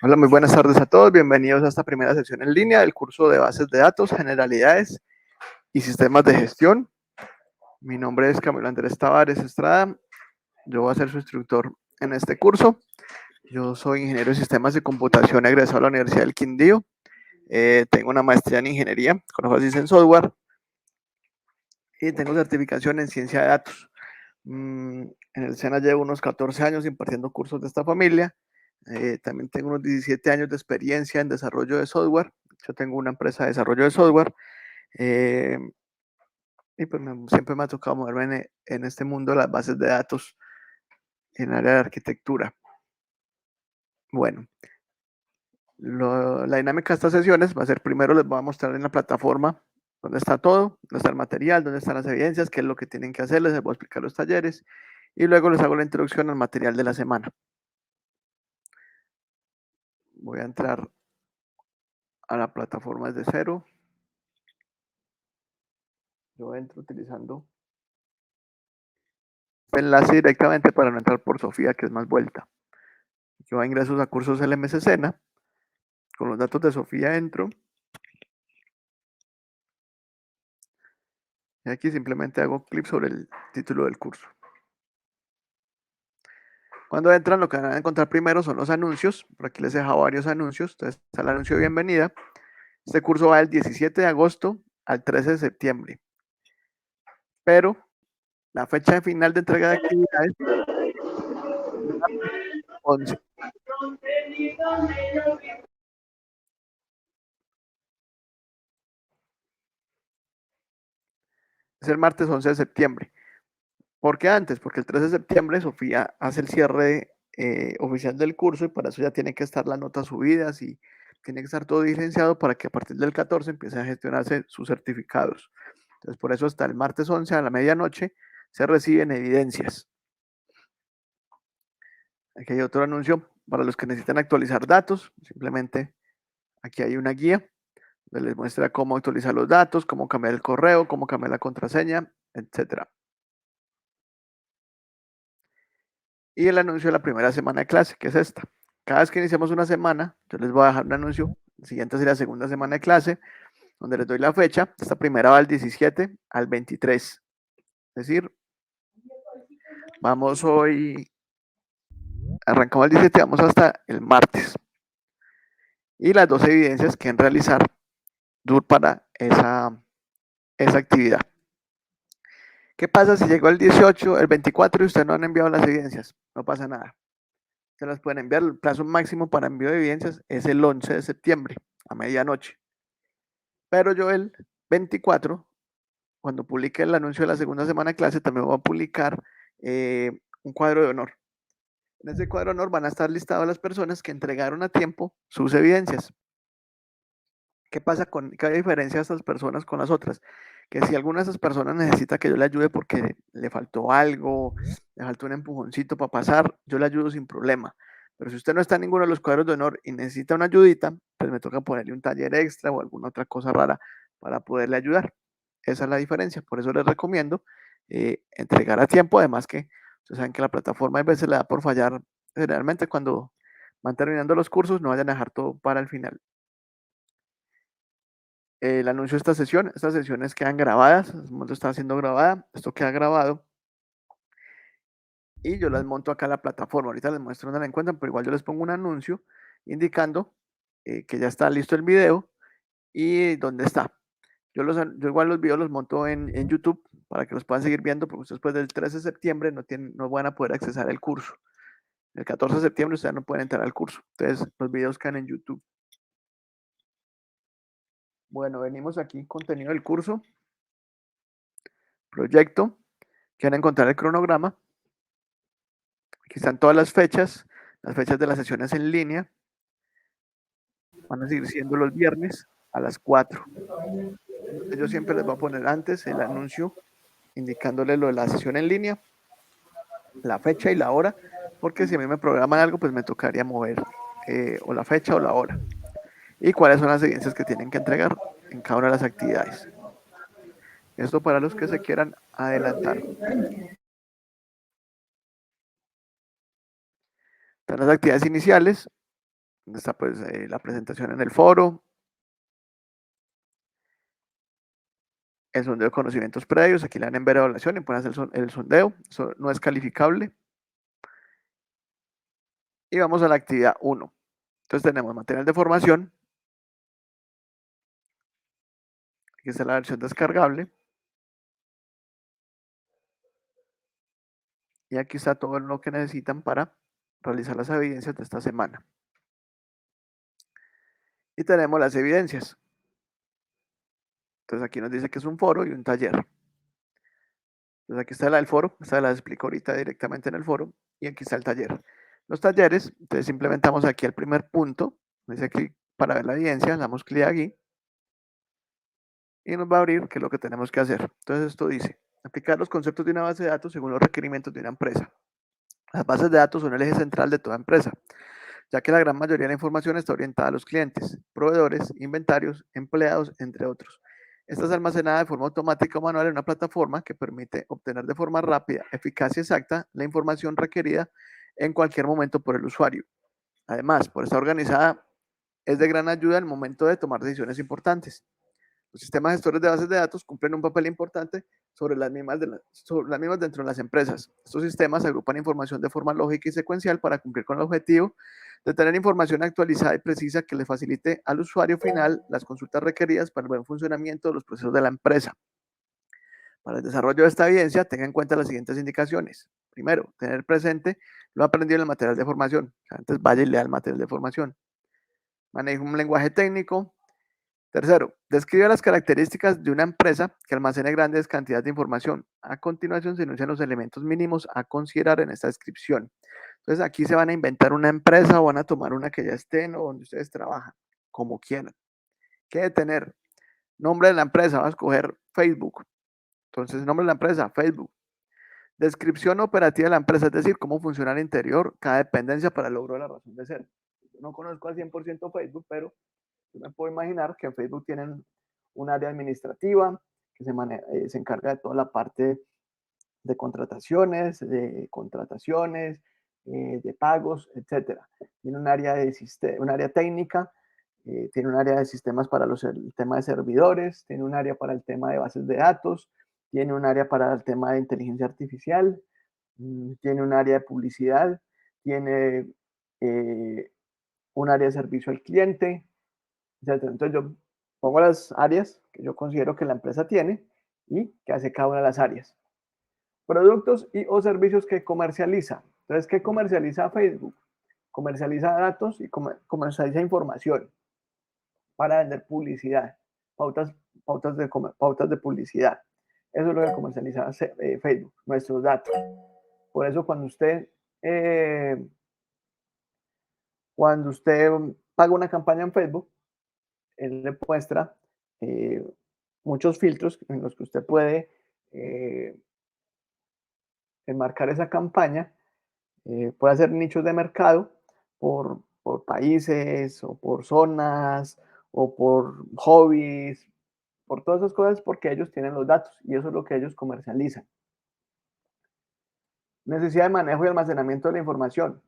Hola, muy buenas tardes a todos. Bienvenidos a esta primera sección en línea del curso de bases de datos, generalidades y sistemas de gestión. Mi nombre es Camilo Andrés Tavares Estrada. Yo voy a ser su instructor en este curso. Yo soy ingeniero de sistemas de computación egresado a la Universidad del Quindío. Tengo una maestría en ingeniería con énfasis en software y tengo certificación en ciencia de datos. En el SENA llevo unos 14 años impartiendo cursos de esta familia. También tengo unos 17 años de experiencia en desarrollo de software. Yo tengo una empresa de desarrollo de software eh, y pues siempre me ha tocado moverme en este mundo de las bases de datos en el área de arquitectura. Bueno, la dinámica de estas sesiones va a ser: primero les voy a mostrar en la plataforma dónde está todo, dónde está el material, dónde están las evidencias, qué es lo que tienen que hacer, les voy a explicar los talleres y luego les hago la introducción al material de la semana. Voy a entrar a la plataforma desde cero. Yo entro utilizando enlace directamente para no entrar por Sofía, que es más vuelta. Yo ingreso a cursos LMS Sena. Con los datos de Sofía entro. Y aquí simplemente hago clic sobre el título del curso. Cuando entran, lo que van a encontrar primero son los anuncios. Por aquí les he dejado varios anuncios. Entonces está el anuncio de bienvenida. Este curso va del 17 de agosto al 13 de septiembre. Pero la fecha de final de entrega de actividades es 11. Es el martes 11 de septiembre. ¿Por qué antes? Porque el 13 de septiembre Sofía hace el cierre oficial del curso y para eso ya tiene que estar las notas subidas y tiene que estar todo licenciado para que a partir del 14 empiece a gestionarse sus certificados. Entonces, por eso hasta el martes 11 a la medianoche se reciben evidencias. Aquí hay otro anuncio para los que necesitan actualizar datos. Simplemente aquí hay una guía donde les muestra cómo actualizar los datos, cómo cambiar el correo, cómo cambiar la contraseña, etcétera. Y el anuncio de la primera semana de clase, que es esta. Cada vez que iniciamos una semana, yo les voy a dejar un anuncio. El siguiente será la segunda semana de clase, donde les doy la fecha. Esta primera va del 17 al 23. Es decir, vamos hoy, arrancamos el 17, vamos hasta el martes. Y las dos evidencias que en realizar para esa actividad. ¿Qué pasa si llegó el 18, el 24 y ustedes no han enviado las evidencias? No pasa nada. Se las pueden enviar. El plazo máximo para envío de evidencias es el 11 de septiembre a medianoche. Pero yo el 24, cuando publique el anuncio de la segunda semana de clase, también voy a publicar un cuadro de honor. En ese cuadro de honor van a estar listadas las personas que entregaron a tiempo sus evidencias. ¿Qué pasa qué diferencia estas personas con las otras? Que si alguna de esas personas necesita que yo le ayude porque le faltó algo, le faltó un empujoncito para pasar, yo le ayudo sin problema. Pero si usted no está en ninguno de los cuadros de honor y necesita una ayudita, pues me toca ponerle un taller extra o alguna otra cosa rara para poderle ayudar. Esa es la diferencia. Por eso les recomiendo entregar a tiempo. Además que ustedes saben que la plataforma a veces le da por fallar. Generalmente cuando van terminando los cursos, no vayan a dejar todo para el final. El anuncio de estas sesiones quedan grabadas, esto está siendo grabada, esto queda grabado y yo las monto acá en la plataforma. Ahorita les muestro dónde la encuentran, pero igual yo les pongo un anuncio indicando que ya está listo el video y dónde está. Yo igual los videos los monto en YouTube para que los puedan seguir viendo, porque ustedes después del 13 de septiembre no van a poder accesar al curso. El 14 de septiembre ustedes no pueden entrar al curso. Entonces los videos quedan en YouTube. Bueno, venimos aquí, contenido del curso, proyecto, que van a encontrar el cronograma. Aquí están todas las fechas de las sesiones en línea. Van a seguir siendo los viernes a las 4. Yo siempre les voy a poner antes el anuncio indicándole lo de la sesión en línea, la fecha y la hora, porque si a mí me programan algo, pues me tocaría mover o la fecha o la hora. Y cuáles son las evidencias que tienen que entregar en cada una de las actividades. Esto para los que se quieran adelantar. Están las actividades iniciales, donde está pues la presentación en el foro, el sondeo de conocimientos previos, aquí le dan en ver evaluación y pueden hacer el sondeo, eso no es calificable. Y vamos a la actividad 1. Entonces tenemos material de formación, aquí está la versión descargable, y aquí está todo lo que necesitan para realizar las evidencias de esta semana. Y tenemos las evidencias. Entonces aquí nos dice que es un foro y un taller. Entonces aquí está la del foro, esta la explico ahorita directamente en el foro, y aquí está el taller. Los talleres, entonces implementamos aquí el primer punto, dice clic para ver la evidencia, damos clic aquí, y nos va a abrir qué es lo que tenemos que hacer. Entonces esto dice, aplicar los conceptos de una base de datos según los requerimientos de una empresa. Las bases de datos son el eje central de toda empresa, ya que la gran mayoría de la información está orientada a los clientes, proveedores, inventarios, empleados, entre otros. Esta es almacenada de forma automática o manual en una plataforma que permite obtener de forma rápida, eficaz y exacta la información requerida en cualquier momento por el usuario. Además, por estar organizada, es de gran ayuda en el momento de tomar decisiones importantes. Los sistemas gestores de bases de datos cumplen un papel importante sobre las mismas dentro de las empresas. Estos sistemas agrupan información de forma lógica y secuencial para cumplir con el objetivo de tener información actualizada y precisa que le facilite al usuario final las consultas requeridas para el buen funcionamiento de los procesos de la empresa. Para el desarrollo de esta evidencia, tenga en cuenta las siguientes indicaciones. Primero, tener presente lo aprendido en el material de formación. Antes vaya y lea el material de formación. Maneje un lenguaje técnico. Tercero, describe las características de una empresa que almacene grandes cantidades de información. A continuación se enuncian los elementos mínimos a considerar en esta descripción. Entonces aquí se van a inventar una empresa o van a tomar una que ya estén o donde ustedes trabajan, como quieran. ¿Qué debe tener? Nombre de la empresa, vamos a escoger Facebook. Entonces, nombre de la empresa, Facebook. Descripción operativa de la empresa, es decir, cómo funciona el interior, cada dependencia para el logro de la razón de ser. Yo no conozco al 100% Facebook, pero yo me puedo imaginar que en Facebook tienen un área administrativa que se encarga de toda la parte de contrataciones, de pagos, etcétera. Tiene un área técnica, tiene un área de sistemas para el tema de servidores, tiene un área para el tema de bases de datos, tiene un área para el tema de inteligencia artificial, tiene un área de publicidad, tiene un área de servicio al cliente, etcétera. Entonces yo pongo las áreas que yo considero que la empresa tiene y que hace cada una de las áreas. Productos y o servicios que comercializa. Entonces, ¿qué comercializa Facebook? Comercializa datos y comercializa información para vender publicidad, pautas, pautas de publicidad. Eso es lo que comercializa Facebook, nuestros datos. Por eso eh, cuando usted paga una campaña en Facebook, él le muestra eh, muchos filtros en los que usted puede enmarcar esa campaña, puede hacer nichos de mercado por países o por zonas o por hobbies, por todas esas cosas porque ellos tienen los datos y eso es lo que ellos comercializan. Necesidad de manejo y almacenamiento de la información.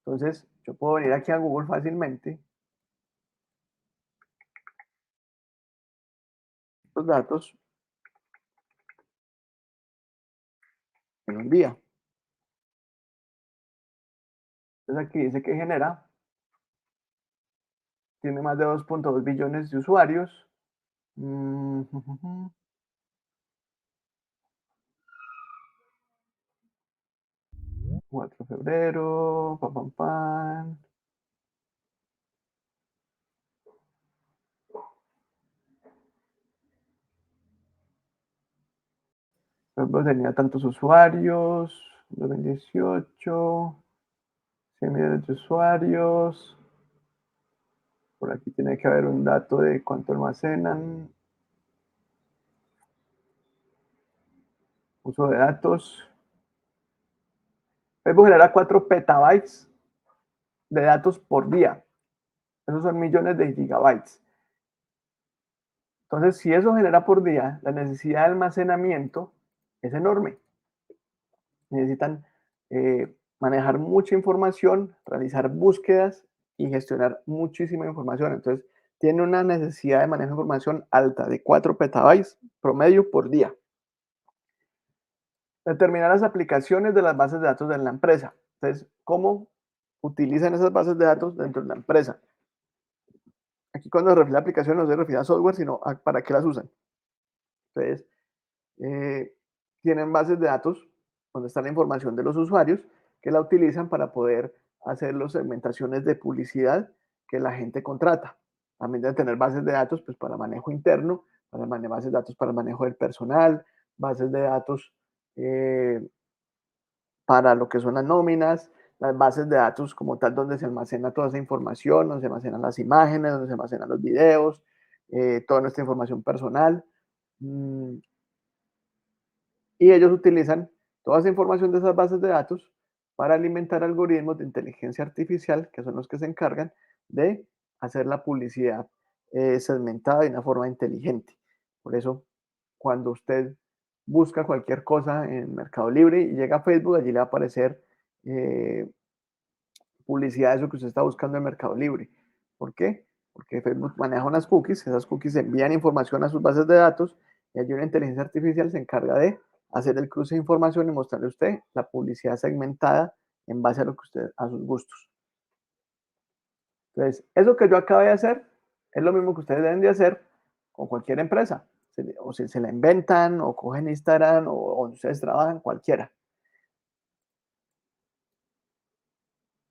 Entonces, yo puedo venir aquí a Google fácilmente, los datos en un día. Entonces aquí dice que tiene más de 2.2 billones de usuarios. 4 de febrero, pam, pam, pam. Facebook tenía tantos usuarios, 2018, 100 millones de usuarios. Por aquí tiene que haber un dato de cuánto almacenan. Uso de datos. Facebook genera 4 petabytes de datos por día. Esos son millones de gigabytes. Entonces, si eso genera por día, la necesidad de almacenamiento es enorme. Necesitan manejar mucha información, realizar búsquedas y gestionar muchísima información. Entonces, tiene una necesidad de manejo de información alta, de 4 petabytes promedio por día. Determinar las aplicaciones de las bases de datos de la empresa. Entonces, ¿cómo utilizan esas bases de datos dentro de la empresa? Aquí cuando se refiere a aplicación no se refiere a software, sino a para qué las usan. Entonces, eh, tienen bases de datos donde está la información de los usuarios que la utilizan para poder hacer las segmentaciones de publicidad que la gente contrata. También deben tener bases de datos pues, para manejo interno, bases de datos para el manejo del personal, bases de datos para lo que son las nóminas, las bases de datos como tal, donde se almacena toda esa información, donde se almacenan las imágenes, donde se almacenan los videos, toda nuestra información personal. Mm, y ellos utilizan toda esa información de esas bases de datos para alimentar algoritmos de inteligencia artificial, que son los que se encargan de hacer la publicidad segmentada de una forma inteligente. Por eso, cuando usted busca cualquier cosa en Mercado Libre y llega a Facebook, allí le va a aparecer eh, publicidad de eso que usted está buscando en Mercado Libre. ¿Por qué? Porque Facebook maneja unas cookies, esas cookies envían información a sus bases de datos y allí una inteligencia artificial se encarga de hacer el cruce de información y mostrarle a usted la publicidad segmentada en base a lo que usted, a sus gustos. Entonces, eso que yo acabo de hacer es lo mismo que ustedes deben de hacer con cualquier empresa. O si se la inventan, o cogen Instagram, o ustedes trabajan, cualquiera.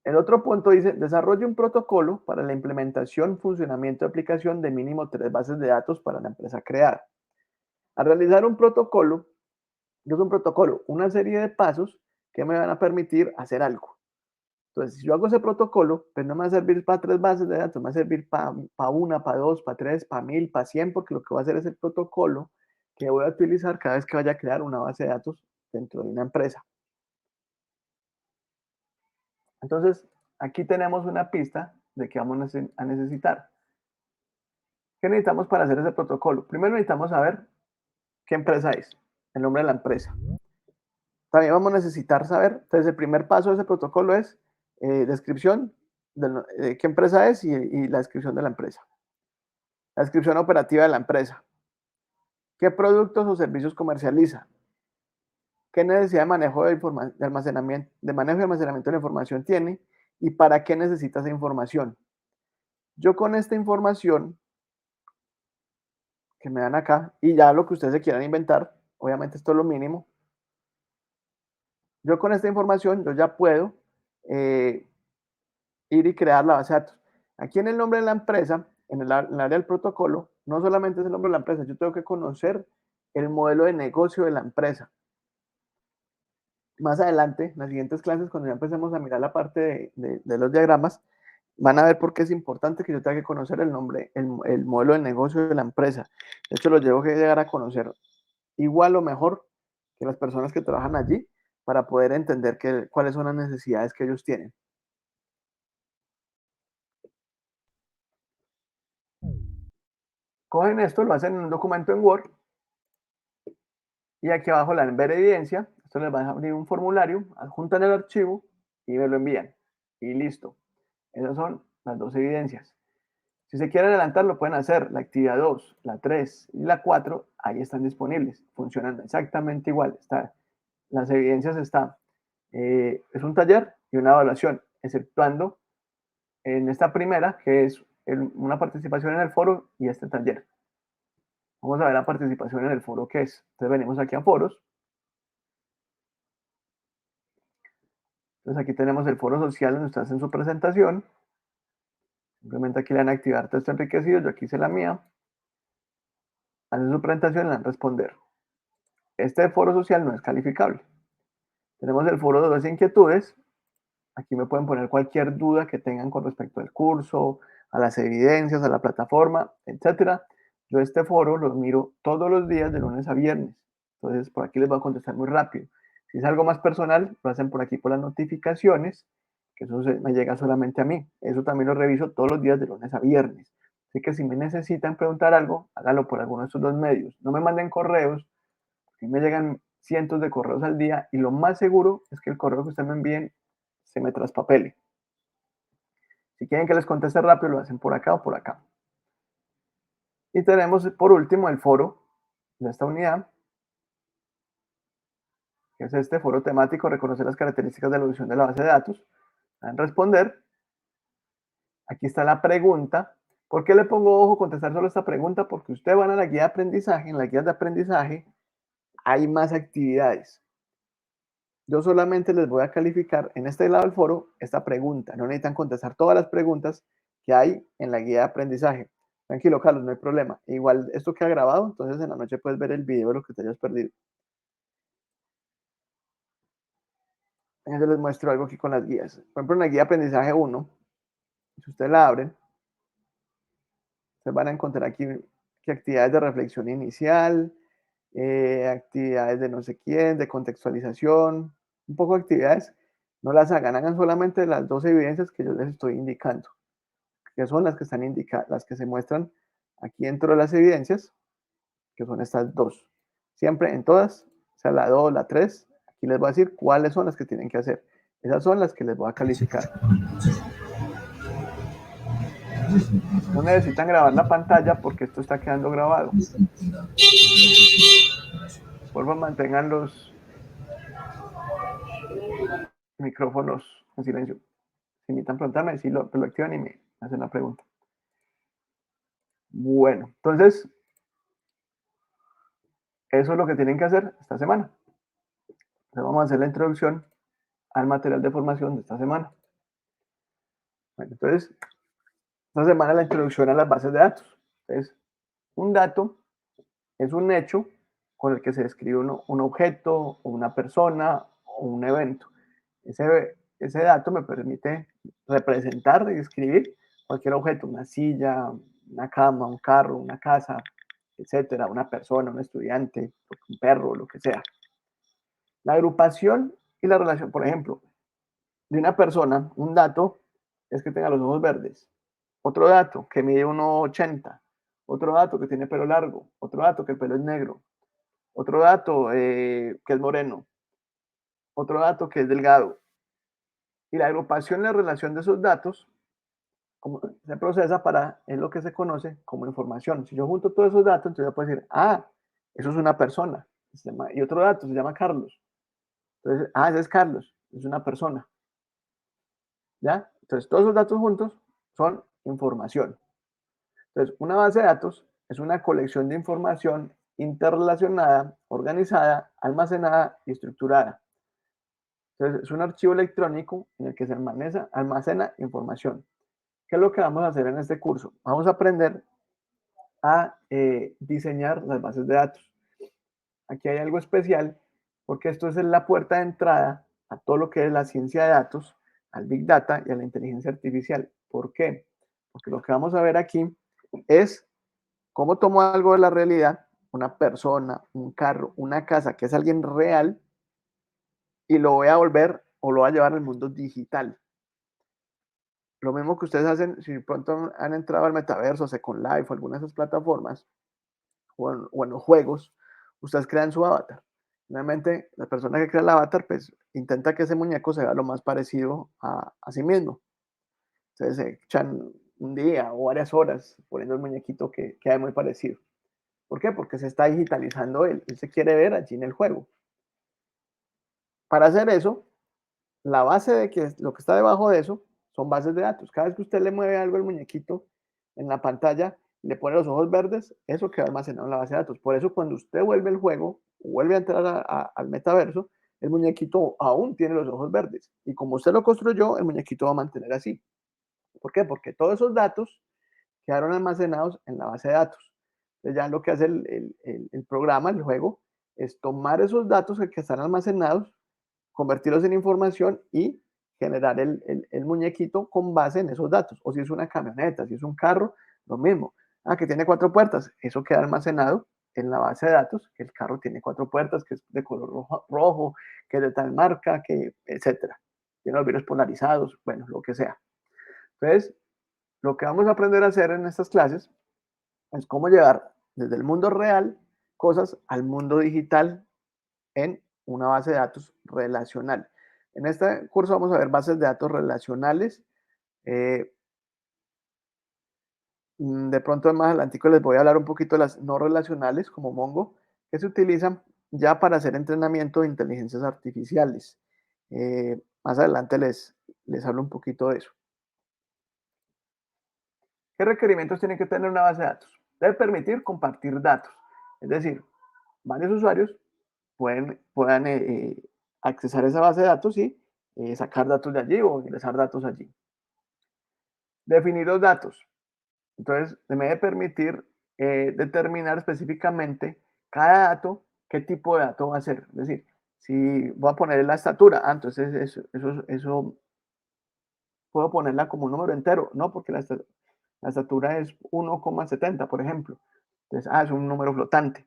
El otro punto dice, desarrolle un protocolo para la implementación, funcionamiento y aplicación de mínimo 3 bases de datos para la empresa creada. Al realizar un protocolo, ¿qué es un protocolo? Una serie de pasos que me van a permitir hacer algo. Entonces, si yo hago ese protocolo, pues no me va a servir para 3 bases de datos, me va a servir para una, para dos, para tres, para 1000, para 100, porque lo que va a hacer es el protocolo que voy a utilizar cada vez que vaya a crear una base de datos dentro de una empresa. Entonces, aquí tenemos una pista de que vamos a necesitar. ¿Qué necesitamos para hacer ese protocolo? Primero necesitamos saber qué empresa es, el nombre de la empresa. También vamos a necesitar saber, entonces el primer paso de ese protocolo es descripción de qué empresa es y la descripción de la empresa. La descripción operativa de la empresa. ¿Qué productos o servicios comercializa? ¿Qué necesidad de manejo de almacenamiento, de manejo y almacenamiento de la información tiene? ¿Y para qué necesita esa información? Yo con esta información que me dan acá, y ya lo que ustedes se quieran inventar, obviamente esto es lo mínimo, yo con esta información, yo ya puedo eh, ir y crear la base de datos. Aquí en el nombre de la empresa, en el área del protocolo, no solamente es el nombre de la empresa, yo tengo que conocer el modelo de negocio de la empresa. Más adelante, en las siguientes clases, cuando ya empecemos a mirar la parte de los diagramas, van a ver por qué es importante que yo tenga que conocer el nombre, el modelo de negocio de la empresa. De hecho, lo llevo que llegar a conocer igual o mejor que las personas que trabajan allí para poder entender cuáles son las necesidades que ellos tienen. Cogen esto, lo hacen en un documento en Word y aquí abajo le dan ver evidencia. Esto les va a abrir un formulario, adjuntan el archivo y me lo envían. Y listo. Esas son las dos evidencias. Si se quieren adelantar, lo pueden hacer. La actividad 2, la 3 y la 4, ahí están disponibles. Funcionan exactamente igual. Las evidencias están. Es un taller y una evaluación, exceptuando en esta primera, que es una participación en el foro y este taller. Vamos a ver la participación en el foro que es. Entonces venimos aquí a foros. Entonces aquí tenemos el foro social donde ustedes hacen su presentación. Simplemente aquí le dan a activar texto enriquecido. Yo aquí hice la mía. Hacen su presentación y le dan responder. Este foro social no es calificable. Tenemos el foro de dudas e inquietudes. Aquí me pueden poner cualquier duda que tengan con respecto al curso, a las evidencias, a la plataforma, etcétera. Yo este foro lo miro todos los días de lunes a viernes. Entonces, por aquí les voy a contestar muy rápido. Si es algo más personal, lo hacen por aquí por las notificaciones, que eso me llega solamente a mí. Eso también lo reviso todos los días de lunes a viernes. Así que si me necesitan preguntar algo, hágalo por alguno de estos dos medios. No me manden correos, porque me llegan cientos de correos al día y lo más seguro es que el correo que usted me envíen se me traspapele. Si quieren que les conteste rápido, lo hacen por acá o por acá. Y tenemos por último el foro de esta unidad, que es este foro temático, reconocer las características de la evolución de la base de datos. Van a responder. Aquí está la pregunta. ¿Por qué le pongo ojo contestar solo esta pregunta? Porque ustedes van a la guía de aprendizaje. En la guía de aprendizaje hay más actividades. Yo solamente les voy a calificar en este lado del foro esta pregunta. No necesitan contestar todas las preguntas que hay en la guía de aprendizaje. Tranquilo, Carlos, no hay problema. Igual esto queda grabado, entonces en la noche puedes ver el video de lo que te hayas perdido. Entonces les muestro algo aquí con las guías. Por ejemplo, en la guía de aprendizaje 1, si ustedes la abren, ustedes van a encontrar aquí que actividades de reflexión inicial, actividades de no sé quién, de contextualización, un poco de actividades. No las hagan solamente las 2 evidencias que yo les estoy indicando, que son las que están indicadas, las que se muestran aquí dentro de las evidencias, que son estas 2. Siempre en todas, o sea, la 2, la 3, aquí les voy a decir cuáles son las que tienen que hacer. Esas son las que les voy a calificar. No necesitan grabar la pantalla porque esto está quedando grabado. Por favor, mantengan los micrófonos en silencio. Si necesitan preguntarme, si lo activan y me hacen la pregunta. Bueno, entonces, eso es lo que tienen que hacer esta semana. Entonces vamos a hacer la introducción al material de formación de esta semana. Bueno, entonces, esta semana la introducción a las bases de datos. Entonces, un dato es un hecho con el que se describe un objeto, o una persona o un evento. Ese dato me permite representar y describir cualquier objeto, una silla, una cama, un carro, una casa, etcétera, una persona, un estudiante, un perro, lo que sea. La agrupación y la relación, por ejemplo, de una persona, un dato es que tenga los ojos verdes. Otro dato, que mide 1,80. Otro dato, que tiene pelo largo. Otro dato, que el pelo es negro. Otro dato, que es moreno. Otro dato, que es delgado. Y la agrupación y la relación de esos datos como se procesa para, es lo que se conoce como información. Si yo junto todos esos datos, entonces yo puedo decir, eso es una persona. Y otro dato se llama Carlos. Entonces, ese es Carlos, es una persona. ¿Ya? Entonces, todos esos datos juntos son información. Entonces, una base de datos es una colección de información interrelacionada, organizada, almacenada y estructurada. Entonces, es un archivo electrónico en el que se almacena información. ¿Qué es lo que vamos a hacer en este curso? Vamos a aprender a diseñar las bases de datos. Aquí hay algo especial porque esto es la puerta de entrada a todo lo que es la ciencia de datos, al Big Data y a la inteligencia artificial. ¿Por qué? Porque lo que vamos a ver aquí es cómo tomo algo de la realidad, una persona, un carro, una casa, que es alguien real, y lo voy a volver o lo voy a llevar al mundo digital. Lo mismo que ustedes hacen, si pronto han entrado al metaverso, Second Life o alguna de esas plataformas, o en los juegos, ustedes crean su avatar. Realmente, la persona que crea el avatar, pues intenta que ese muñeco sea lo más parecido a sí mismo. Entonces se echan un día o varias horas poniendo el muñequito que queda muy parecido. ¿Por qué? Porque se está digitalizando él se quiere ver allí en el juego. Para hacer eso, la base de que lo que está debajo de eso son bases de datos. Cada vez que usted le mueve algo al muñequito en la pantalla, le pone los ojos verdes, eso queda almacenado en la base de datos. Por eso cuando usted vuelve el juego, vuelve a entrar al metaverso, el muñequito aún tiene los ojos verdes. Y como usted lo construyó, el muñequito va a mantener así. ¿Por qué? Porque todos esos datos quedaron almacenados en la base de datos. Entonces ya lo que hace el programa, el juego, es tomar esos datos que están almacenados, convertirlos en información y generar el muñequito con base en esos datos. O si es una camioneta, si es un carro, lo mismo. Que tiene 4 puertas, eso queda almacenado en la base de datos, que el carro tiene 4 puertas, que es de color rojo, que es de tal marca, que etcétera. Tiene los vidrios polarizados, bueno, lo que sea. Entonces, lo que vamos a aprender a hacer en estas clases es cómo llevar desde el mundo real cosas al mundo digital en una base de datos relacional. En este curso vamos a ver bases de datos relacionales, De pronto más adelante les voy a hablar un poquito de las no relacionales como Mongo, que se utilizan ya para hacer entrenamiento de inteligencias artificiales. Más adelante les hablo un poquito de eso. ¿Qué requerimientos tiene que tener una base de datos? Debe permitir compartir datos. Es decir, varios usuarios puedan accesar a esa base de datos y sacar datos de allí o ingresar datos allí. Definir los datos. Entonces, me debe permitir determinar específicamente cada dato, qué tipo de dato va a ser. Es decir, si voy a poner la estatura, entonces eso puedo ponerla como un número entero, no, porque la estatura es 1,70, por ejemplo. Entonces, es un número flotante.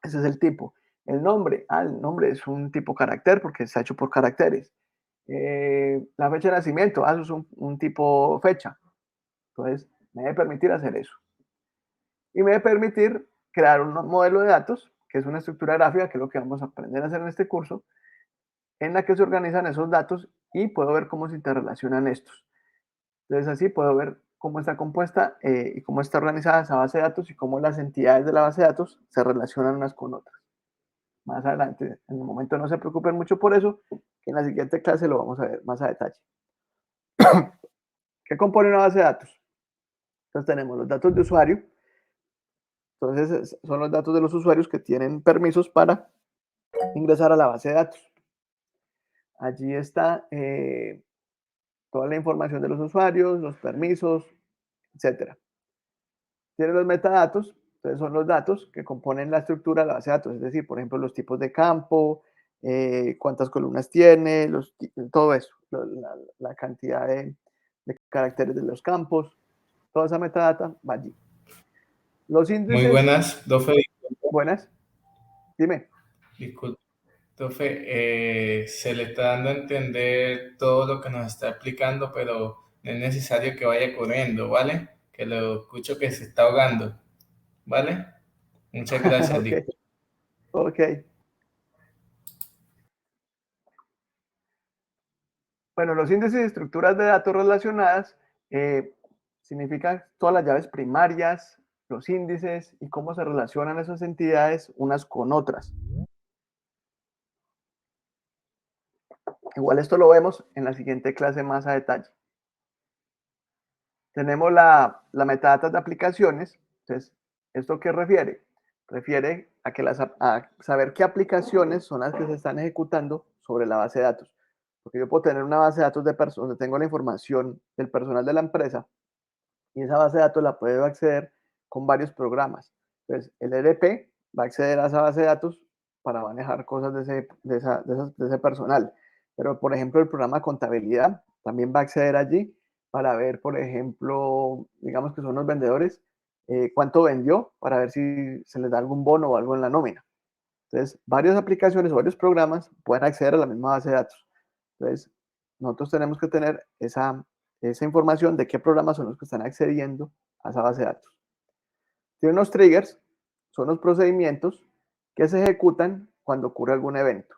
Ese es el tipo. El nombre, el nombre es un tipo carácter porque está hecho por caracteres. La fecha de nacimiento, eso es un tipo fecha. Entonces, me debe permitir hacer eso. Y me debe permitir crear un modelo de datos, que es una estructura gráfica, que es lo que vamos a aprender a hacer en este curso, en la que se organizan esos datos y puedo ver cómo se interrelacionan estos. Entonces, así puedo ver cómo está compuesta y cómo está organizada esa base de datos y cómo las entidades de la base de datos se relacionan unas con otras. Más adelante, en el momento no se preocupen mucho por eso, que en la siguiente clase lo vamos a ver más a detalle. ¿Qué compone una base de datos? Entonces tenemos los datos de usuario. Entonces son los datos de los usuarios que tienen permisos para ingresar a la base de datos. Allí está toda la información de los usuarios, los permisos, etcétera. Tiene los metadatos, entonces son los datos que componen la estructura de la base de datos, es decir, por ejemplo, los tipos de campo, cuántas columnas tiene, todo eso, la cantidad de caracteres de los campos, toda esa metadata va allí. Los Muy índices, buenas, Dofe. buenas, dime. Disculpe, Dofe, se le está dando a entender todo lo que nos está explicando, pero no es necesario que vaya corriendo, ¿vale? Que lo escucho que se está ahogando, ¿vale? Muchas gracias, Ok, disculpe. ok. Bueno, los índices y estructuras de datos relacionadas significan todas las llaves primarias, los índices y cómo se relacionan esas entidades unas con otras. Igual esto lo vemos en la siguiente clase más a detalle. Tenemos la metadata de aplicaciones. Entonces, ¿esto qué refiere? Refiere a, a saber qué aplicaciones son las que se están ejecutando sobre la base de datos. Porque yo puedo tener una base de datos de donde tengo la información del personal de la empresa y esa base de datos la puedo acceder con varios programas. Entonces, el ERP va a acceder a esa base de datos para manejar cosas de ese personal. Pero, por ejemplo, el programa de contabilidad también va a acceder allí para ver, por ejemplo, digamos que son los vendedores, cuánto vendió para ver si se les da algún bono o algo en la nómina. Entonces, varias aplicaciones o varios programas pueden acceder a la misma base de datos. Entonces, nosotros tenemos que tener esa información de qué programas son los que están accediendo a esa base de datos. Tiene unos triggers, son los procedimientos que se ejecutan cuando ocurre algún evento.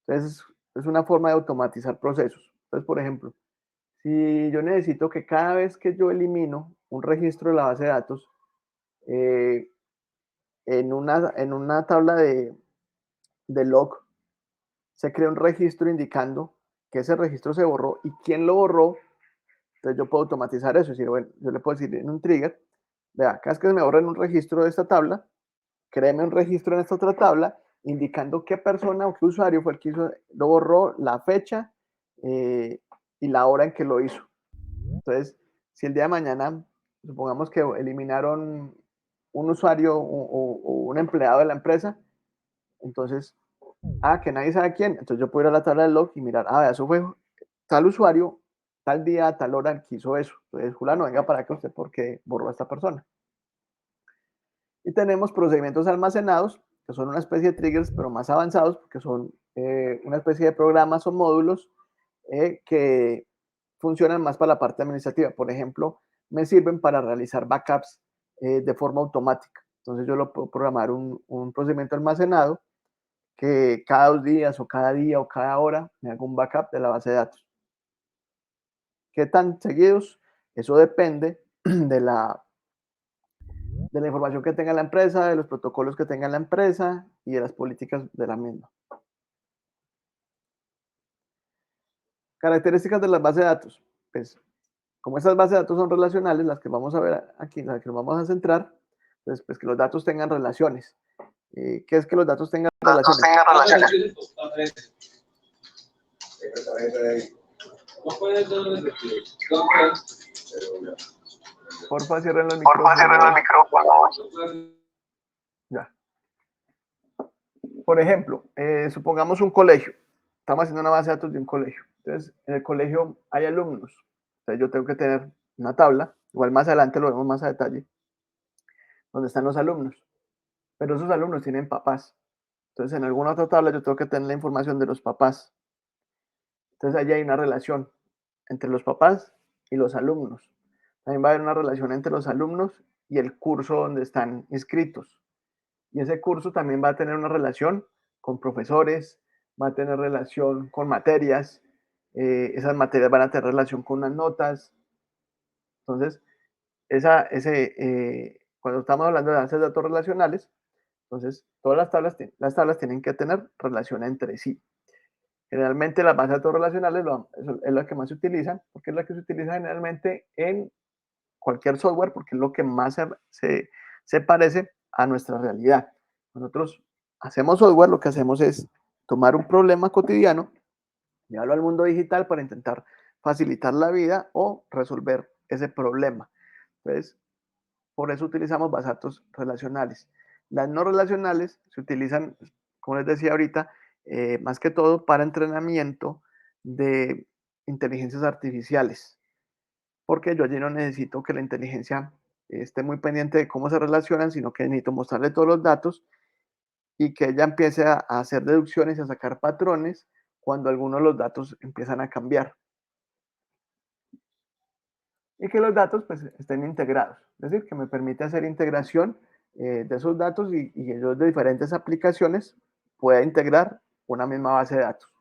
Entonces, es una forma de automatizar procesos. Entonces, por ejemplo, si yo necesito que cada vez que yo elimino un registro de la base de datos, eh, en una tabla de log se crea un registro indicando que ese registro se borró y quién lo borró. Entonces yo puedo automatizar eso. Es decir, bueno, yo le puedo decir en un trigger, vea, cada vez que se me borra en un registro de esta tabla, créeme un registro en esta otra tabla indicando qué persona o qué usuario fue el que lo borró, la fecha y la hora en que lo hizo. Entonces, si el día de mañana, supongamos que eliminaron un usuario o un empleado de la empresa, entonces que nadie sabe quién. Entonces yo puedo ir a la tabla de log y mirar, eso fue tal usuario, tal día, tal hora que hizo eso. Entonces, Julano, venga para acá usted porque borró a esta persona. Y tenemos procedimientos almacenados, que son una especie de triggers, pero más avanzados, porque son una especie de programas o módulos que funcionan más para la parte administrativa. Por ejemplo, me sirven para realizar backups de forma automática. Entonces yo lo puedo programar un procedimiento almacenado que cada 2 días o cada día o cada hora me haga un backup de la base de datos. ¿Qué tan seguidos? Eso depende de de la información que tenga la empresa, de los protocolos que tenga la empresa y de las políticas de la misma. Características de las bases de datos. Pues, como estas bases de datos son relacionales, las que vamos a ver aquí, las que nos vamos a centrar, pues que los datos tengan relaciones. ¿Qué es que los datos tengan relaciones? Porfa, cierren los micrófonos. Ya. Por ejemplo, supongamos un colegio. Estamos haciendo una base de datos de un colegio. Entonces, en el colegio hay alumnos. Entonces, yo tengo que tener una tabla, igual más adelante lo vemos más a detalle, donde están los alumnos. Pero esos alumnos tienen papás. Entonces, en alguna otra tabla yo tengo que tener la información de los papás. Entonces, allí hay una relación entre los papás y los alumnos. También va a haber una relación entre los alumnos y el curso donde están inscritos. Y ese curso también va a tener una relación con profesores, va a tener relación con materias, esas materias van a tener relación con unas notas. Entonces, cuando estamos hablando de bases de datos relacionales, entonces todas las tablas tienen que tener relación entre sí. Generalmente las bases de datos relacionales es la que más se utilizan, porque es la que se utiliza generalmente en cualquier software, porque es lo que más se parece a nuestra realidad. Nosotros hacemos software, lo que hacemos es tomar un problema cotidiano, llevarlo al mundo digital para intentar facilitar la vida o resolver ese problema. Entonces, por eso utilizamos bases de datos relacionales. Las no relacionales se utilizan, como les decía ahorita, más que todo para entrenamiento de inteligencias artificiales, porque yo allí no necesito que la inteligencia esté muy pendiente de cómo se relacionan, sino que necesito mostrarle todos los datos y que ella empiece a hacer deducciones y a sacar patrones cuando algunos de los datos empiezan a cambiar. Y que los datos pues estén integrados, es decir, que me permite hacer integración de esos datos y yo de diferentes aplicaciones pueda integrar una misma base de datos.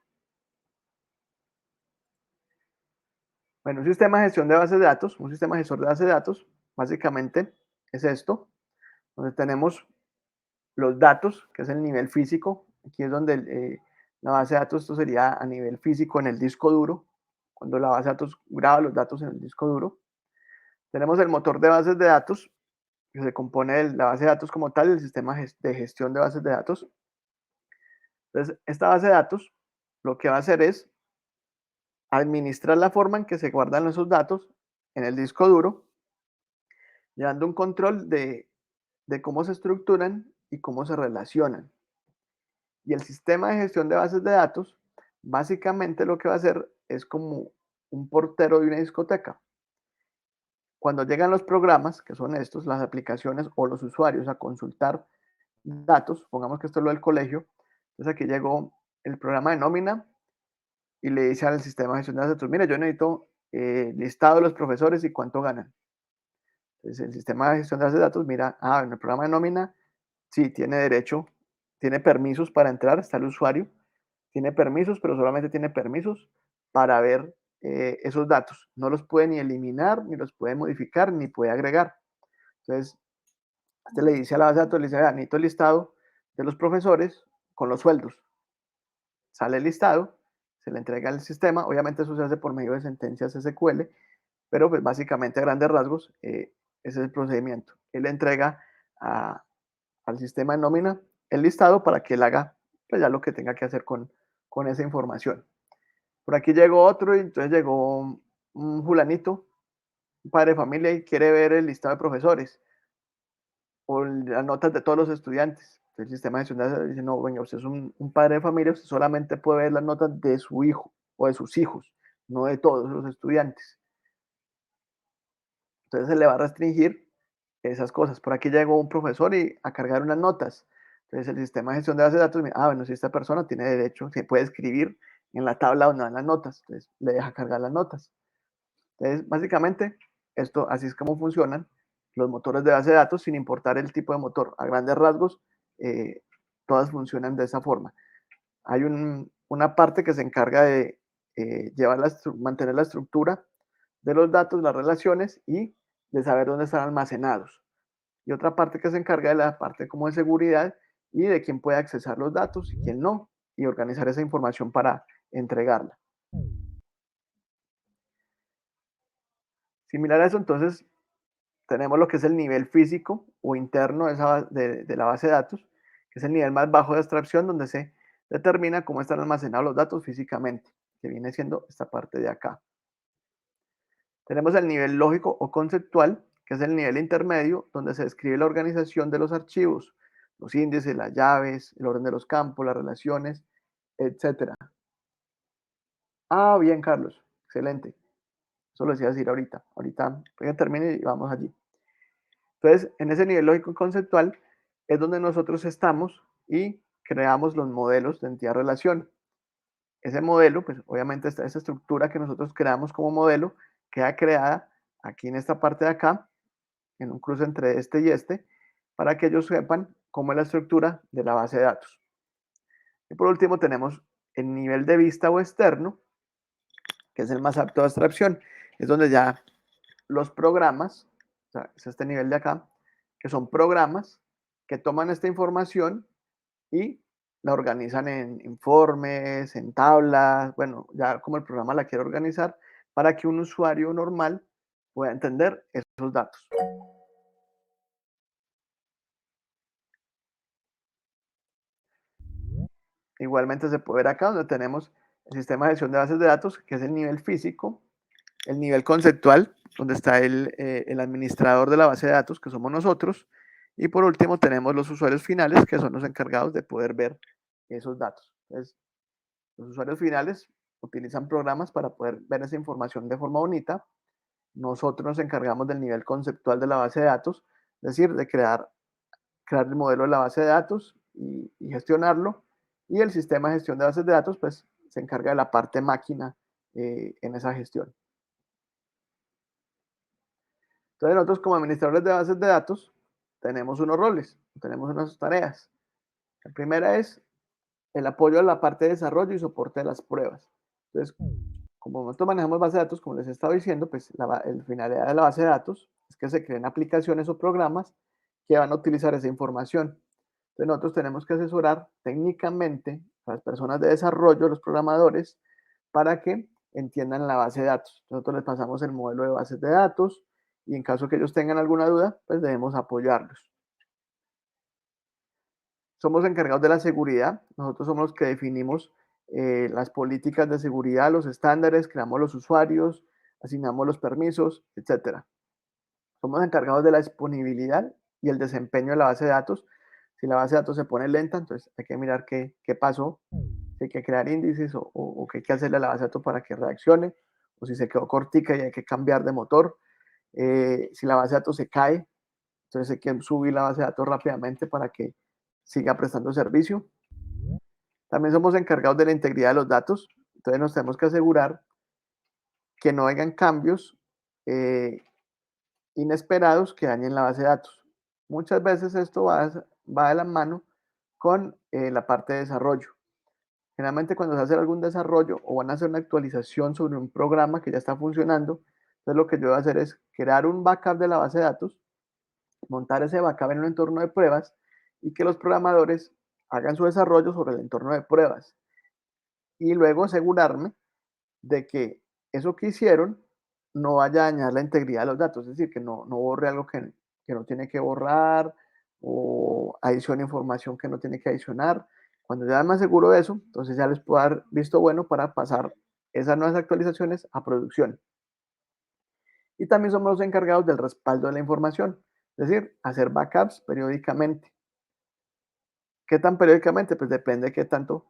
Bueno, un sistema de gestión de bases de datos, un sistema gestor de bases de datos, básicamente es esto, donde tenemos los datos, que es el nivel físico. Aquí es donde la base de datos, esto sería a nivel físico en el disco duro, cuando la base de datos graba los datos en el disco duro. Tenemos el motor de bases de datos, que se compone de la base de datos como tal, el sistema de gestión de bases de datos. Entonces, esta base de datos lo que va a hacer es administrar la forma en que se guardan esos datos en el disco duro, llevando un control de cómo se estructuran y cómo se relacionan. Y el sistema de gestión de bases de datos, básicamente lo que va a hacer es como un portero de una discoteca. Cuando llegan los programas, que son estos, las aplicaciones o los usuarios a consultar datos, pongamos que esto es lo del colegio, entonces aquí llegó el programa de nómina y le dice al sistema de gestión de datos, mire, yo necesito listado de los profesores y cuánto ganan. Entonces el sistema de gestión de bases de datos mira, en el programa de nómina, sí, tiene derecho, tiene permisos para entrar, está el usuario, tiene permisos, pero solamente tiene permisos para ver esos datos. No los puede ni eliminar, ni los puede modificar, ni puede agregar. Entonces, este le dice a la base de datos, le dice, necesito el listado de los profesores con los sueldos. Sale el listado, se le entrega al sistema, obviamente eso se hace por medio de sentencias SQL, pero pues básicamente a grandes rasgos, ese es el procedimiento. Él le entrega al sistema de nómina el listado para que él haga pues, ya lo que tenga que hacer con esa información. Por aquí llegó otro y entonces llegó un fulanito, un padre de familia y quiere ver el listado de profesores o las notas de todos los estudiantes. El sistema de gestión dice, no, venga, usted es un padre de familia, usted solamente puede ver las notas de su hijo o de sus hijos, no de todos los estudiantes. Entonces se le va a restringir esas cosas. Por aquí llegó un profesor y a cargar unas notas. Entonces el sistema de gestión de bases de datos, bueno, si esta persona tiene derecho, se puede escribir en la tabla donde van las notas, entonces le deja cargar las notas. Entonces, básicamente, esto así es como funcionan los motores de base de datos sin importar el tipo de motor. A grandes rasgos, todas funcionan de esa forma. Hay una parte que se encarga de mantener la estructura de los datos, las relaciones y de saber dónde están almacenados. y otra parte que se encarga de la parte como de seguridad y de quién puede accesar los datos y quién no, y organizar esa información para entregarla. Similar a eso, entonces, tenemos lo que es el nivel físico o interno de la base de datos, que es el nivel más bajo de abstracción donde se determina cómo están almacenados los datos físicamente, que viene siendo esta parte de acá. Tenemos el nivel lógico o conceptual, que es el nivel intermedio, donde se describe la organización de los archivos, los índices, las llaves, el orden de los campos, las relaciones, etcétera. Ah, bien, Carlos, excelente. Eso lo decía decir ahorita. Ahorita voy a terminar y vamos allí. Entonces, en ese nivel lógico conceptual es donde nosotros estamos y creamos los modelos de entidad-relación. Ese modelo, pues obviamente esa estructura que nosotros creamos como modelo queda creada aquí en esta parte de acá, en un cruce entre este y este, para que ellos sepan cómo es la estructura de la base de datos. Y por último tenemos el nivel de vista o externo, que es el más apto de abstracción. Es donde ya los programas, o sea, es este nivel de acá, que son programas que toman esta información y la organizan en informes, en tablas, bueno, ya como el programa la quiere organizar para que un usuario normal pueda entender esos datos. Igualmente se puede ver acá donde tenemos el sistema de gestión de bases de datos, que es el nivel físico, el nivel conceptual, donde está el administrador de la base de datos, que somos nosotros, y por último tenemos los usuarios finales, que son los encargados de poder ver esos datos. Entonces, los usuarios finales utilizan programas para poder ver esa información de forma bonita. Nosotros nos encargamos del nivel conceptual de la base de datos, es decir, de crear el modelo de la base de datos y gestionarlo. Y el sistema de gestión de bases de datos, pues, se encarga de la parte máquina en esa gestión. Entonces, nosotros como administradores de bases de datos tenemos unos roles, tenemos unas tareas. La primera es el apoyo a la parte de desarrollo y soporte de las pruebas. Entonces, como nosotros manejamos base de datos, como les he estado diciendo, pues la finalidad de la base de datos es que se creen aplicaciones o programas que van a utilizar esa información. Entonces, nosotros tenemos que asesorar técnicamente a las personas de desarrollo, los programadores, para que entiendan la base de datos. Nosotros les pasamos el modelo de bases de datos y en caso que ellos tengan alguna duda, pues debemos apoyarlos. Somos encargados de la seguridad, nosotros somos los que definimos las políticas de seguridad, los estándares, creamos los usuarios, asignamos los permisos, etcétera. Somos encargados de la disponibilidad y el desempeño de la base de datos. Si la base de datos se pone lenta, entonces hay que mirar qué pasó, si hay que crear índices o qué hay que hacerle a la base de datos para que reaccione, o si se quedó cortica y hay que cambiar de motor. Si la base de datos se cae, entonces hay que subir la base de datos rápidamente para que siga prestando servicio. También somos encargados de la integridad de los datos, entonces nos tenemos que asegurar que no hayan cambios eh, inesperados que dañen la base de datos. Muchas veces esto va de la mano con la parte de desarrollo. Generalmente cuando se hace algún desarrollo o van a hacer una actualización sobre un programa que ya está funcionando, entonces lo que yo voy a hacer es crear un backup de la base de datos, montar ese backup en un entorno de pruebas y que los programadores hagan su desarrollo sobre el entorno de pruebas. Y luego asegurarme de que eso que hicieron no vaya a dañar la integridad de los datos, es decir, que no borre algo que no tiene que borrar o adicione información que no tiene que adicionar. Cuando ya me aseguro de eso, entonces ya les puedo dar visto bueno para pasar esas nuevas actualizaciones a producción. Y también somos los encargados del respaldo de la información, es decir, hacer backups periódicamente. ¿Qué tan periódicamente? Pues depende de qué tanto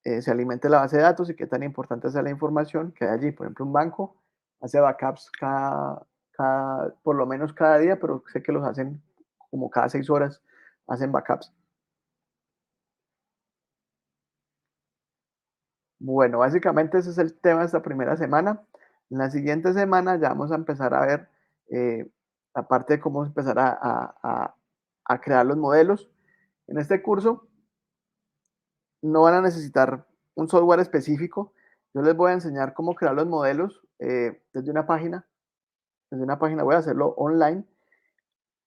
se alimente la base de datos y qué tan importante sea la información que hay allí. Por ejemplo, un banco hace backups por lo menos cada día, pero sé que los hacen como cada 6 horas, hacen backups. Bueno, básicamente ese es el tema de esta primera semana. En la siguiente semana ya vamos a empezar a ver eh, la parte de cómo empezar a crear los modelos. En este curso no van a necesitar un software específico. Yo les voy a enseñar cómo crear los modelos desde una página. Desde una página voy a hacerlo online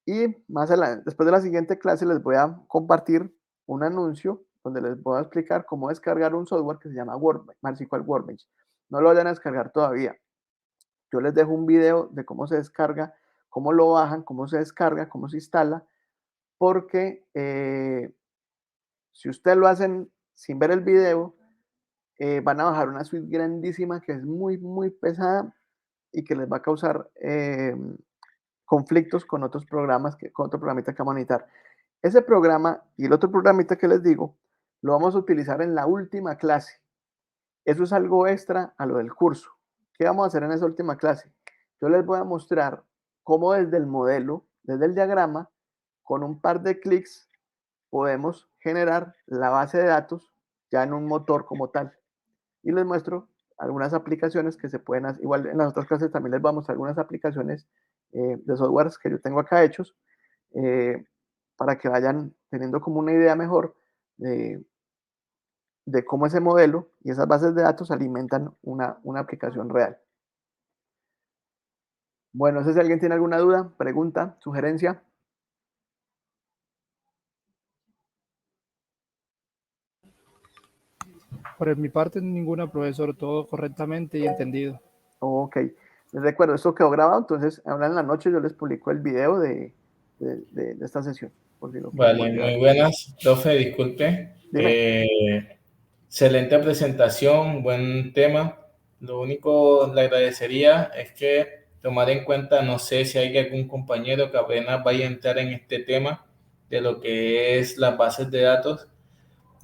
Y más adelante, después de la siguiente clase, les voy a compartir un anuncio donde les voy a explicar cómo descargar un software que se llama Workbench, MySQL Workbench. No lo vayan a descargar todavía. Yo les dejo un video de cómo se descarga, cómo lo bajan, cómo se descarga, cómo se instala, porque si ustedes lo hacen sin ver el video, van a bajar una suite grandísima que es muy, muy pesada y que les va a causar conflictos con otros programas, con otro programita que vamos a necesitar. Ese programa y el otro programita que les digo, lo vamos a utilizar en la última clase. Eso es algo extra a lo del curso. ¿Qué vamos a hacer en esa última clase? Yo les voy a mostrar cómo desde el modelo, desde el diagrama, con un par de clics, podemos generar la base de datos ya en un motor como tal. Y les muestro algunas aplicaciones que se pueden hacer. Igual en las otras clases también les voy a mostrar algunas aplicaciones de softwares que yo tengo acá hechos para que vayan teniendo como una idea mejor de cómo ese modelo y esas bases de datos alimentan una aplicación real. Bueno, no sé si alguien tiene alguna duda, pregunta, sugerencia. Por mi parte, ninguna, profesor, todo correctamente y entendido. Ok, les recuerdo, esto quedó grabado, entonces ahora en la noche yo les publico el video de esta sesión, por si lo quieren Vale, volver a ver. muy buenas, profe, disculpe. Dime. Excelente presentación, buen tema. Lo único le agradecería es que tomar en cuenta, no sé si hay algún compañero que apenas vaya a entrar en este tema de lo que es las bases de datos.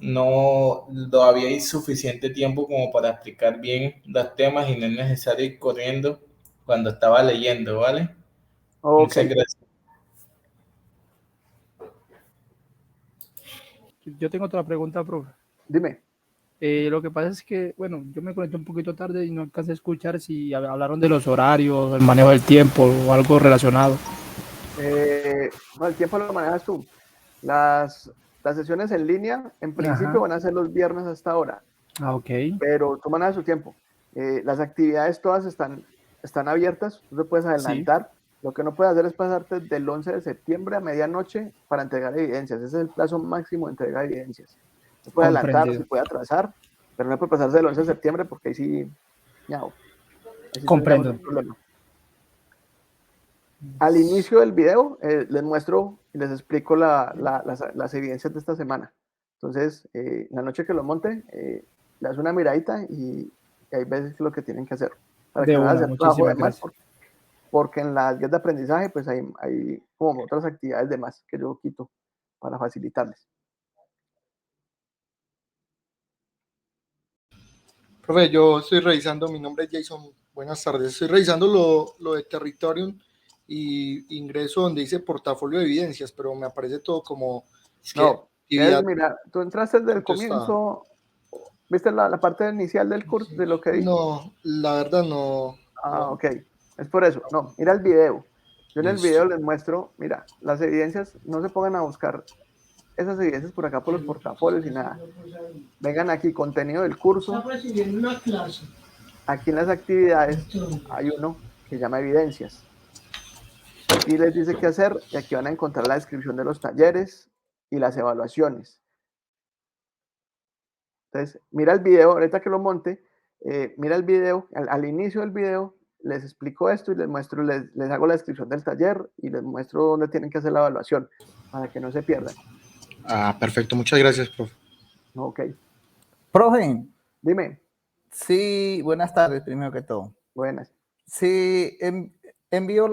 No todavía hay suficiente tiempo como para explicar bien los temas y no es necesario ir corriendo cuando estaba leyendo, ¿vale? Ok, Muchas gracias. Yo tengo otra pregunta, profe. dime. Lo que pasa es que, bueno, yo me conecté un poquito tarde y no alcancé a escuchar si hablaron de los horarios, el manejo del tiempo o algo relacionado. No, el tiempo lo manejas tú. Las sesiones en línea, en principio, Ajá. van a ser los viernes hasta ahora, Ah, ok. pero tú manejas tu tiempo. Las actividades todas están abiertas, tú te puedes Sí, adelantar. Lo que no puedes hacer es pasarte del 11 de septiembre a medianoche para entregar evidencias. Ese es el plazo máximo de entrega de evidencias. Se puede adelantar, se comprendido. puede atrasar, pero no puede pasarse del 11 de septiembre porque ahí sí, no, ahí sí tendríamos Comprendo. un problema. Al inicio del video les muestro y les explico las evidencias de esta semana. Entonces, la noche que lo monte, le das una miradita y ahí ves lo que tienen que hacer para que De no vayan a una, hacer trabajo de muchísimas más, gracias. porque en las guías de aprendizaje pues hay como otras actividades de más que yo quito para facilitarles. Profe, yo estoy revisando, mi nombre es Jason, buenas tardes, estoy revisando lo de Territorium y ingreso donde dice portafolio de evidencias, pero me aparece todo como es que No, es actividad, mira, tú entraste desde el ¿en qué está? comienzo, viste la parte inicial del curso, de lo que di. No, la verdad no, Ah, no, ok. Es por eso. No, mira el video. Yo en el listo. video les muestro, mira, las evidencias, no se pongan a buscar esas evidencias por acá por los portafolios y nada. Vengan aquí, contenido del curso. Aquí en las actividades hay uno que llama evidencias. Aquí les dice qué hacer y aquí van a encontrar la descripción de los talleres y las evaluaciones. Entonces, mira el video, ahorita que lo monte, mira el video, al inicio del video les explico esto y les muestro, les hago la descripción del taller y les muestro dónde tienen que hacer la evaluación para que no se pierdan. Ah, perfecto, muchas gracias, profe. Ok, Profe, dime, sí, buenas tardes, primero que todo. buenas. Si envío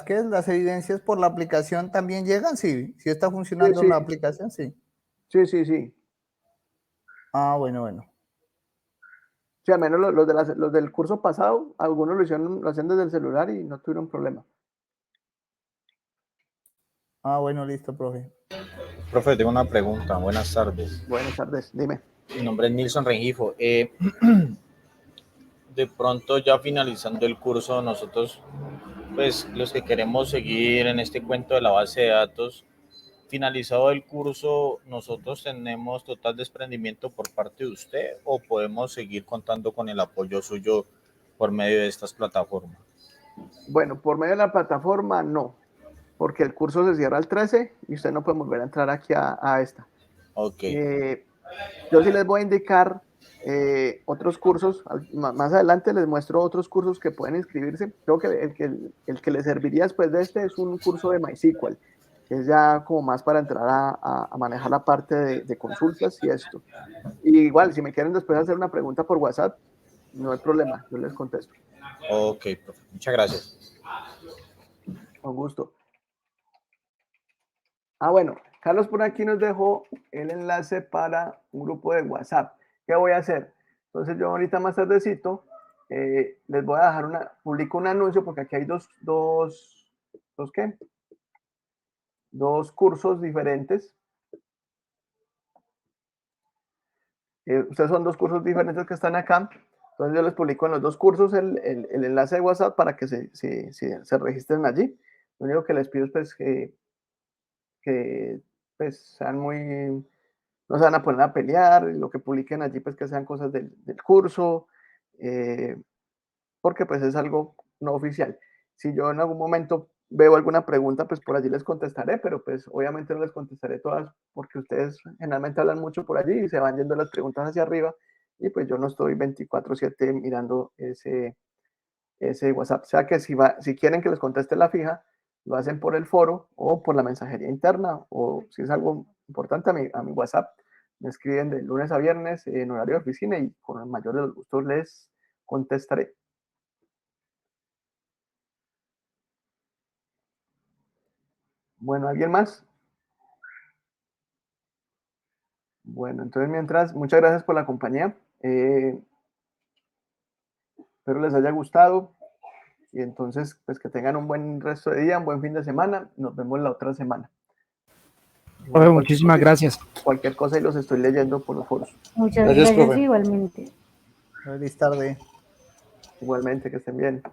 ¿qué es? Las evidencias por la aplicación, ¿también llegan? Sí, si está Sí, funcionando sí, la aplicación, sí. sí, sí, sí. Ah, bueno, bueno. Sí, al menos los del curso pasado, algunos lo hacían desde el celular y no tuvieron problema. Ah, bueno, listo, profe. Profe, tengo una pregunta. Buenas tardes. Buenas tardes, dime. Mi nombre es Nilson Rengifo. De pronto, ya finalizando el curso, nosotros, pues los que queremos seguir en este cuento de la base de datos, finalizado el curso, ¿nosotros tenemos total desprendimiento por parte de usted o podemos seguir contando con el apoyo suyo por medio de estas plataformas? Bueno, por medio de la plataforma, no. porque el curso se cierra el 13 y usted no puede volver a entrar aquí a esta. Ok. Yo sí les voy a indicar otros cursos, más adelante les muestro otros cursos que pueden inscribirse. Creo que el que les serviría después de este es un curso de MySQL, que es ya como más para entrar a manejar la parte de consultas y esto. Y igual, si me quieren después hacer una pregunta por WhatsApp, no hay problema, yo les contesto. Ok, profe. Muchas gracias. Con gusto. Bueno, Carlos por aquí nos dejó el enlace para un grupo de WhatsApp. ¿Qué voy a hacer? Entonces yo ahorita más tardecito les voy a dejar publico un anuncio porque aquí hay dos cursos diferentes. Ustedes son dos cursos diferentes que están acá. Entonces yo les publico en los dos cursos el enlace de WhatsApp para que se registren allí. Lo único que les pido es pues, que pues, sean muy... No se van a poner a pelear, lo que publiquen allí pues que sean cosas del curso, porque pues es algo no oficial. Si yo en algún momento veo alguna pregunta, pues por allí les contestaré, pero pues obviamente no les contestaré todas porque ustedes generalmente hablan mucho por allí y se van yendo las preguntas hacia arriba y pues yo no estoy 24/7 mirando ese WhatsApp. O sea que si quieren que les conteste la fija, lo hacen por el foro o por la mensajería interna o si es algo importante a mi WhatsApp, me escriben de lunes a viernes en horario de oficina y con el mayor de los gustos les contestaré. Bueno, ¿alguien más? Bueno, entonces mientras, muchas gracias por la compañía. Espero les haya gustado y entonces pues que tengan un buen resto de día, un buen fin de semana. Nos vemos la otra semana. Profe, muchísimas gracias. Cualquier cosa y los estoy leyendo por los foros. Muchas Gracias, gracias profe. igualmente. Feliz tarde. Igualmente, que estén bien.